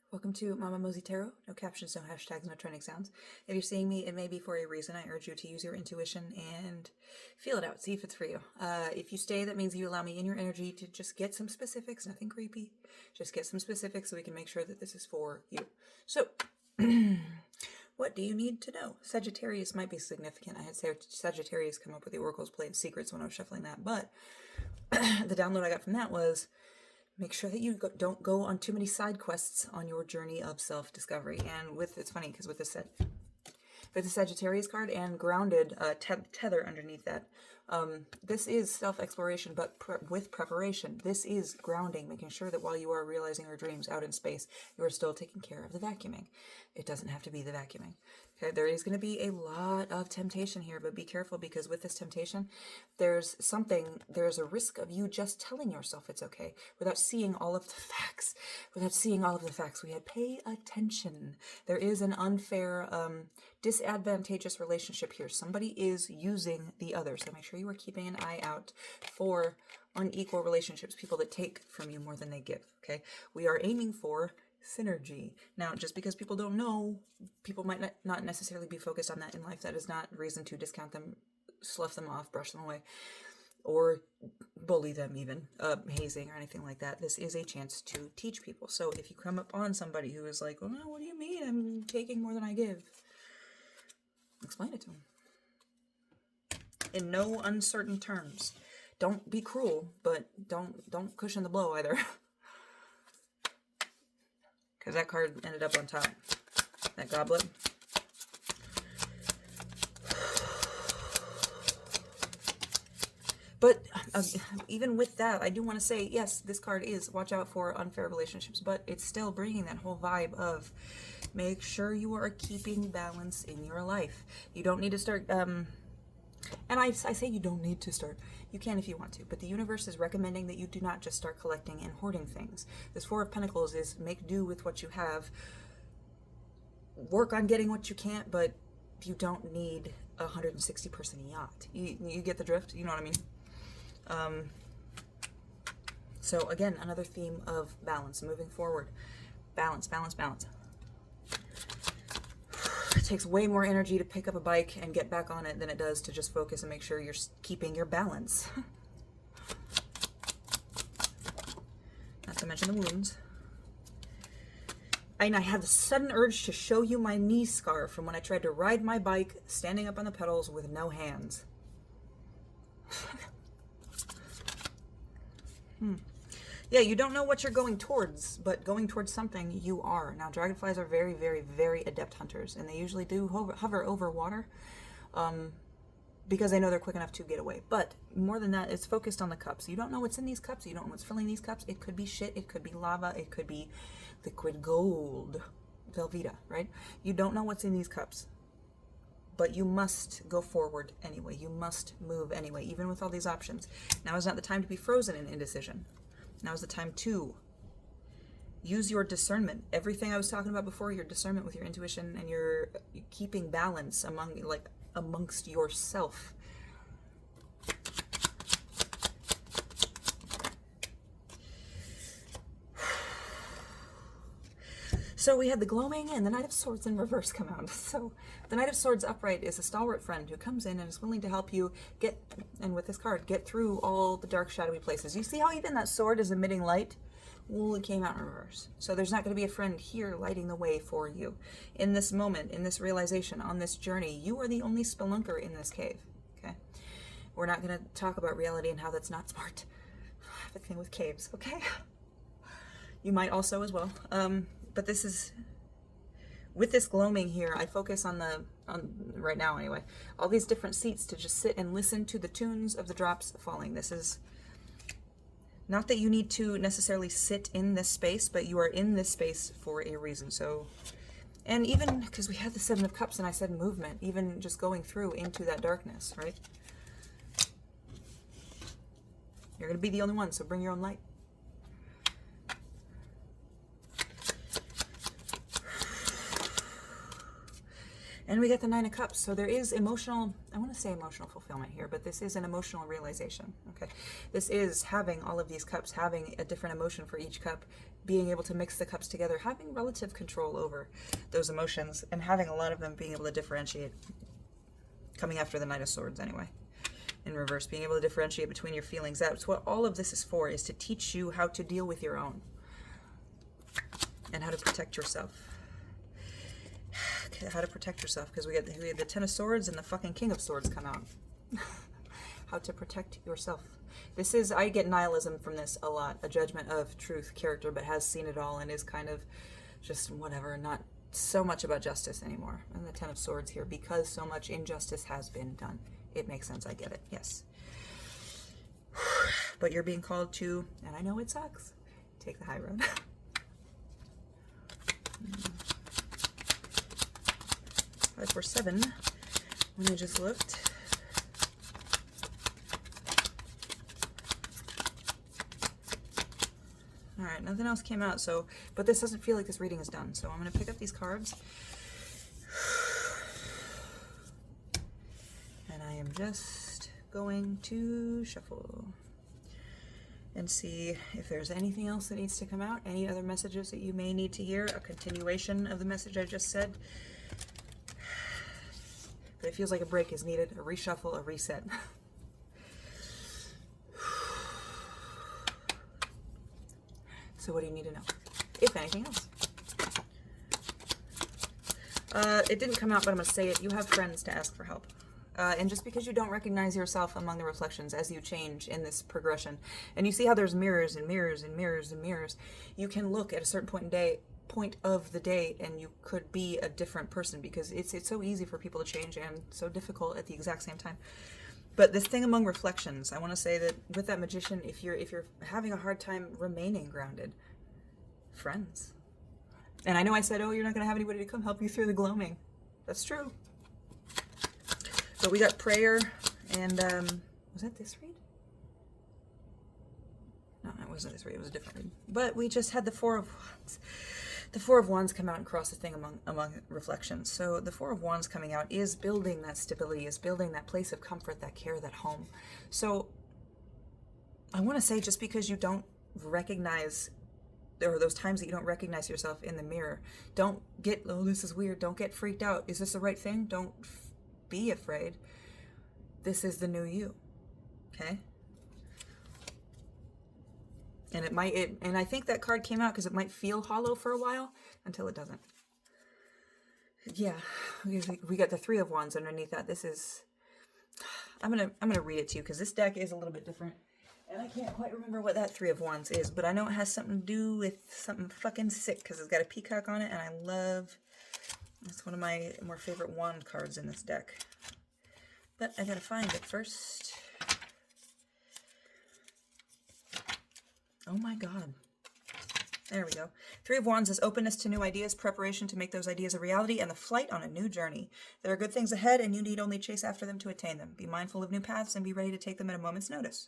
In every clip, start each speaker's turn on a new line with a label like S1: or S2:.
S1: Welcome to Mama Mosey Tarot. No captions, no hashtags, no trending sounds. If you're seeing me, it may be for a reason. I urge you to use your intuition and feel it out. See if it's for you. If you stay, that means you allow me in your energy to just get some specifics. Nothing creepy. Just get some specifics so we can make sure that this is for you. So, what do you need to know? Sagittarius might be significant. I had Sagittarius come up with the Oracle's Play of Secrets when I was shuffling that, but the download I got from that was make sure that you don't go on too many side quests on your journey of self-discovery. And it's funny because with the Sagittarius card and grounded tether underneath that, this is self-exploration, but with preparation. This is grounding, making sure that while you are realizing your dreams out in space, you are still taking care of the vacuuming. It doesn't have to be the vacuuming. Okay, there is going to be a lot of temptation here, but be careful because with this temptation, there's a risk of you just telling yourself it's okay without seeing all of the facts. We had pay attention. There is an unfair, disadvantageous relationship here. Somebody is using the other, so make sure you are keeping an eye out for unequal relationships, people that take from you more than they give. Okay, we are aiming for synergy. Now, just because people don't know, people might not necessarily be focused on that in life. That is not reason to discount them, slough them off, brush them away, or bully them even, hazing or anything like that. This is a chance to teach people. So if you come up on somebody who is like, oh, what do you mean I'm taking more than I give? Explain it to them in no uncertain terms. Don't be cruel, but don't cushion the blow either. Because that card ended up on top. That goblet. But even with that, I do want to say, yes, this card is watch out for unfair relationships, but it's still bringing that whole vibe of make sure you are keeping balance in your life. You don't need to start, and I say you don't need to start. You can if you want to, but the universe is recommending that you do not just start collecting and hoarding things. This Four of Pentacles is make do with what you have. Work on getting what you can't, but you don't need a 160-person yacht. You get the drift? You know what I mean? So again, another theme of balance, moving forward. Balance, balance, balance. It takes way more energy to pick up a bike and get back on it than it does to just focus and make sure you're keeping your balance. Not to mention the wounds. And I had the sudden urge to show you my knee scar from when I tried to ride my bike standing up on the pedals with no hands. Yeah, you don't know what you're going towards, but going towards something you are. Now, dragonflies are very, very, very adept hunters, and they usually do hover over water because they know they're quick enough to get away. But more than that, it's focused on the cups. You don't know what's in these cups. You don't know what's filling these cups. It could be shit. It could be lava. It could be liquid gold. Velveeta, right? You don't know what's in these cups. But you must go forward anyway. You must move anyway, even with all these options. Now is not the time to be frozen in indecision. Now is the time to use your discernment. Everything I was talking about before, your discernment with your intuition and your keeping balance amongst yourself. So we had the Gloaming and the Knight of Swords in reverse come out. So the Knight of Swords upright is a stalwart friend who comes in and is willing to help you get, and with this card, get through all the dark, shadowy places. You see how even that sword is emitting light? Well, it came out in reverse. So there's not going to be a friend here lighting the way for you. In this moment, in this realization, on this journey, you are the only spelunker in this cave. Okay? We're not going to talk about reality and how that's not smart. I have a thing with caves, okay? You might also as well. But this is, with this gloaming here, I focus on right now anyway, all these different seats to just sit and listen to the tunes of the drops falling. This is not that you need to necessarily sit in this space, but you are in this space for a reason. So, and even because we had the Seven of Cups and I said movement, even just going through into that darkness, right? You're going to be the only one, so bring your own light. And we get the Nine of Cups. So there is emotional, I want to say emotional fulfillment here, but this is an emotional realization. Okay. This is having all of these cups, having a different emotion for each cup, being able to mix the cups together, having relative control over those emotions, and having a lot of them being able to differentiate, coming after the Knight of Swords anyway, in reverse, being able to differentiate between your feelings. That's what all of this is for, is to teach you how to deal with your own and how to protect yourself. How to protect yourself, because we had the Ten of Swords and the fucking King of Swords come out. How to protect yourself. This is, I get nihilism from this a lot. A judgment of truth character, but has seen it all and is kind of just whatever, not so much about justice anymore. And the Ten of Swords here, because so much injustice has been done. It makes sense, I get it, yes. But you're being called to, and I know it sucks, take the high road. 5, 4, 7, when I just looked. Alright, nothing else came out, so, but this doesn't feel like this reading is done, so I'm going to pick up these cards. And I am just going to shuffle and see if there's anything else that needs to come out, any other messages that you may need to hear, a continuation of the message I just said. But it feels like a break is needed, a reshuffle, a reset. So what do you need to know, if anything else? It didn't come out, but I'm going to say it. You have friends to ask for help. And just because you don't recognize yourself among the reflections as you change in this progression, and you see how there's mirrors and mirrors and mirrors and mirrors, you can look at a certain point of the day and you could be a different person, because it's so easy for people to change and so difficult at the exact same time. But this thing among reflections, I want to say that with that Magician, if you're having a hard time remaining grounded, friends. And I know I said, oh, you're not going to have anybody to come help you through the gloaming. That's true. But we got prayer and was that this read? No, it wasn't this read. It was a different read. But we just had the Four of Wands. The Four of Wands come out and cross the thing among reflections. So the Four of Wands coming out is building that stability, is building that place of comfort, that care, that home. So I want to say, just because you don't recognize, or those times that you don't recognize yourself in the mirror, don't get, oh, this is weird. Don't get freaked out. Is this the right thing? Don't be afraid. This is the new you. Okay? And it might, and I think that card came out because it might feel hollow for a while until it doesn't. Yeah, we got the Three of Wands underneath that. This is, I'm gonna read it to you because this deck is a little bit different, and I can't quite remember what that Three of Wands is, but I know it has something to do with something fucking sick because it's got a peacock on it, and I love. It's one of my more favorite wand cards in this deck. But I gotta find it first. Oh my god. There we go. Three of Wands is openness to new ideas, preparation to make those ideas a reality, and the flight on a new journey. There are good things ahead, and you need only chase after them to attain them. Be mindful of new paths and be ready to take them at a moment's notice.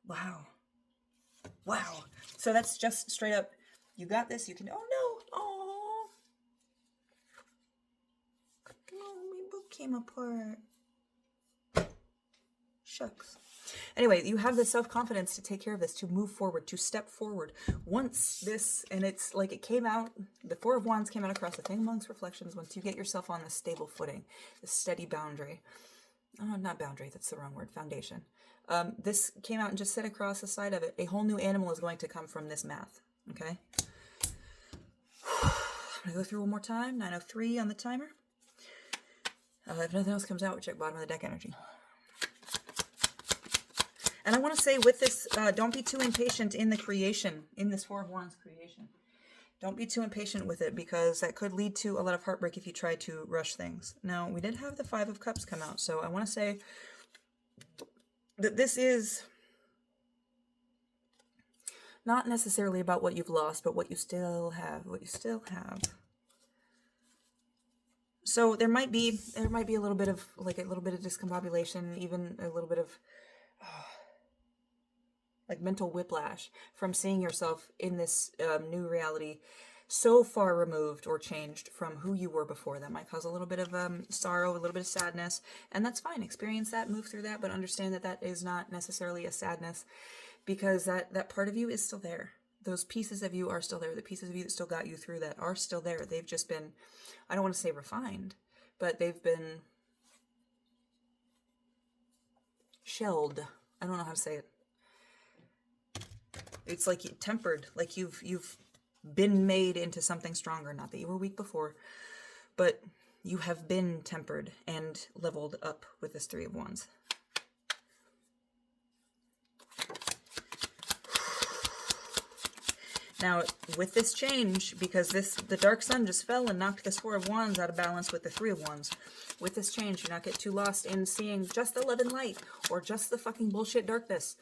S1: Wow. Wow. So that's just straight up, you got this, you can, oh no, oh. Oh, my book came apart. Shucks. Anyway, you have the self-confidence to take care of this, to move forward, to step forward. Once this, and it's like it came out, the Four of Wands came out across the thing amongst reflections. Once you get yourself on this stable footing, this steady boundary. Oh, not boundary, that's the wrong word, foundation. This came out and just sit across the side of it. A whole new animal is going to come from this math, okay? I'm going to go through one more time. 9:03 on the timer. If nothing else comes out, we check bottom of the deck energy. And I want to say with this, don't be too impatient in the creation, in this Four of Wands creation. Don't be too impatient with it, because that could lead to a lot of heartbreak if you try to rush things. Now, we did have the Five of Cups come out, so I want to say that this is not necessarily about what you've lost, but what you still have, So there might be a little bit of, like, a little bit of discombobulation, even a little bit of like mental whiplash from seeing yourself in this new reality so far removed or changed from who you were before. That might cause a little bit of sorrow, a little bit of sadness, and that's fine. Experience that, move through that, but understand that that is not necessarily a sadness, because that part of you is still there. Those pieces of you are still there. The pieces of you that still got you through that are still there. They've just been, I don't want to say refined, but they've been shelled. I don't know how to say it. It's like tempered, like you've been made into something stronger. Not that you were weak before, but you have been tempered and leveled up with this Three of Wands. Now, with this change, because the Dark Sun just fell and knocked this Four of Wands out of balance with the Three of Wands. With this change, do not get too lost in seeing just the love and light or just the fucking bullshit darkness.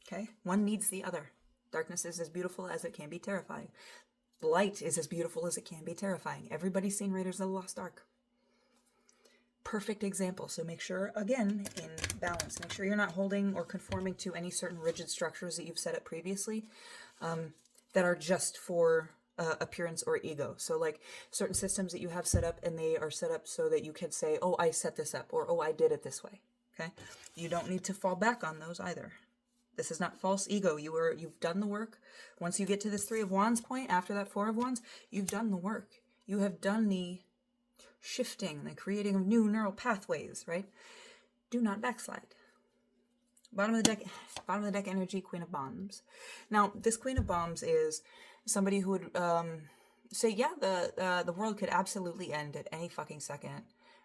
S1: Okay? One needs the other. Darkness is as beautiful as it can be terrifying. Light is as beautiful as it can be terrifying. Everybody's seen Raiders of the Lost Ark. Perfect example. So make sure, again, in balance, make sure you're not holding or conforming to any certain rigid structures that you've set up previously that are just for appearance or ego. So like certain systems that you have set up, and they are set up so that you can say, oh, I set this up, or oh, I did it this way. Okay? You don't need to fall back on those either. This is not false ego. You've done the work. Once you get to this Three of Wands point, after that Four of Wands, you've done the work. You have done the shifting, the creating of new neural pathways, right? Do not backslide. Bottom of the deck energy, Queen of Bombs. Now, this Queen of Bombs is somebody who would say, yeah, the world could absolutely end at any fucking second.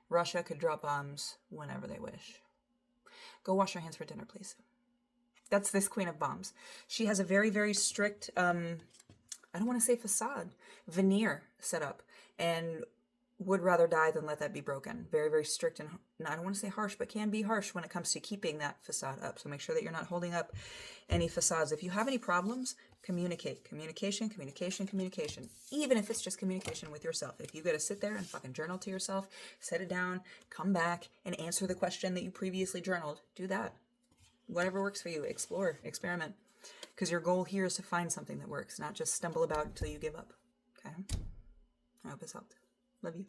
S1: Russia could drop bombs whenever they wish. Go wash your hands for dinner, please. That's this Queen of Bombs. She has a very, very strict, I don't want to say facade, veneer set up, and would rather die than let that be broken. Very, very strict, and I don't want to say harsh, but can be harsh when it comes to keeping that facade up. So make sure that you're not holding up any facades. If you have any problems, communicate. Communication, communication, communication. Even if it's just communication with yourself. If you got to sit there and fucking journal to yourself, set it down, come back, and answer the question that you previously journaled, do that. Whatever works for you. Explore, experiment. Because your goal here is to find something that works, not just stumble about until you give up. Okay? I hope this helped. Love you.